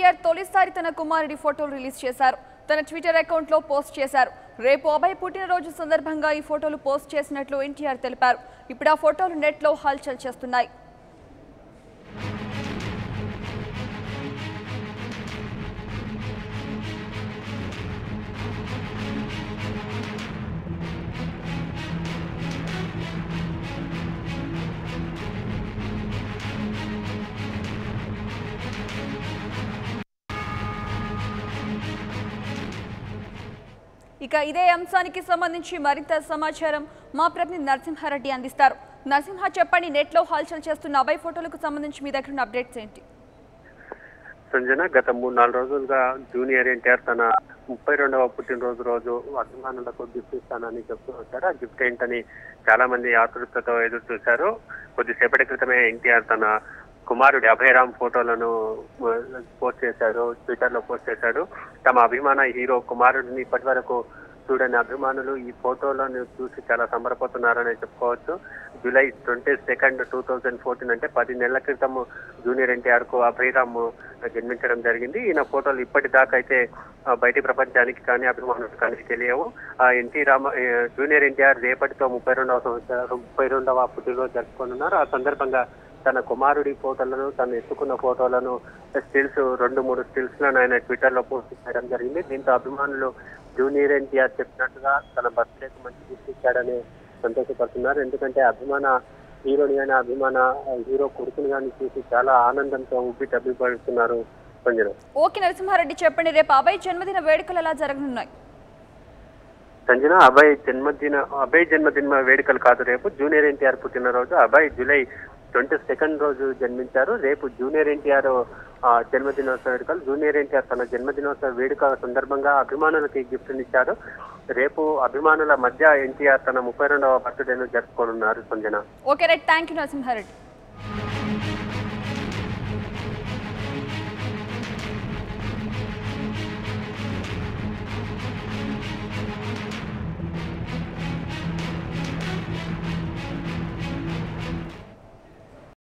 ఎన్టీఆర్ తొలిసారి తన కుమారుడి ఫోటోలు రిలీజ్ చేశారు. తన ట్విట్టర్ అకౌంట్లో పోస్ట్ చేశారు. రేపు అభయ్ పుట్టినరోజు సందర్భంగా ఈ ఫోటోలు పోస్ట్ చేసినట్లు ఎన్టీఆర్ తెలిపారు. ఇప్పుడు ఆ ఫోటోలు నెట్లో హల్చల్ చేస్తున్నాయి. ఇక ఇదే అంశానికి సంబంధించి మరింత సమాచారం మా ప్రతినిధి నరసింహారెడ్డి అందిస్తారు. నరసింహ, చెప్పండి, నెట్లో హల్చల్ చేస్తున్న అభయ్ ఫోటోలకు సంబంధించి మీ దగ్గర ఉన్న అప్డేట్స్ ఏంటి? సంజన, గత 3-4 రోజులుగా జూనియర్ ఎన్టీఆర్ తన 32వ పుట్టినరోజు రోజు అభిమానులకు గిఫ్ట్ ఇస్తానని చెప్తూ వచ్చారు. ఆ గిఫ్ట్ ఏంటని చాలా మంది ఆతృతతో ఎదురు చూశారు. కొద్దిసేపటి క్రితమే ఎన్టీఆర్ తన కుమారుడి అభయరామ్ ఫోటోలను పోస్ట్ చేశాడు, ట్విట్టర్ లో పోస్ట్ చేశాడు. తమ అభిమాన హీరో కుమారుడిని ఇప్పటి వరకు చూడని అభిమానులు ఈ ఫోటోలను చూసి చాలా సంబరపోతున్నారని చెప్పుకోవచ్చు. జూలై 22, 2014 అంటే 10 నెలల క్రితం జూనియర్ ఎన్టీఆర్ కు అభయరామ్ జన్మించడం జరిగింది. ఈయన ఫోటోలు ఇప్పటిదాకా అయితే బయటి ప్రపంచానికి కానీ అభిమానులకు కానీ తెలియవు. జూనియర్ ఎన్టీఆర్ రేపటితో 32వ పుట్టినరోజు జరుపుకోనున్నారు. ఆ సందర్భంగా తన కుమారుడి ఫోటోలను, తను ఎత్తుకున్న ఫోటోలను స్టిల్స్ 2-3 స్టిల్స్ లను ఆయన ట్విట్టర్ లో పోస్ట్ చేయడం జరిగింది. దీంతో అభిమానులు జూనియర్ ఎన్టీఆర్ చెప్పినట్టుగా తన బర్త్డేకు మంచి గిఫ్ట్ ఇచ్చాడని సంతోషపడుతున్నారు. ఎందుకంటే అభిమాన హీరోని కానీ అభిమాన హీరో కొడుకుని కానీ చూసి చాలా ఆనందంతో ఉబ్బి తబ్బిపడుతున్నారు. ఓకే నరసింహారెడ్డి, చెప్పండి, రేపు అభయ్ జన్మదిన వేడుకలు ఎలా జరగనున్నాయి? సంజన, అభయ్ జన్మదిన వేడుకలు కాదు, రేపు జూనియర్ ఎన్టీఆర్ పుట్టినరోజు. అభయ్ జూలై 22 రోజు జన్మించారు. రేపు జూనియర్ ఎన్టీఆర్ జన్మదినోత్సవ వేడుకలు. జూనియర్ ఎన్టీఆర్ తన జన్మదినోత్సవ వేడుక సందర్భంగా అభిమానులకి గిఫ్ట్ ఇచ్చారు. రేపు అభిమానుల మధ్య ఎన్టీఆర్ తన 32వ బర్త్డేను జరుపుకోనున్నారు. Sanjana, okay right, thank you Narasimha Reddy.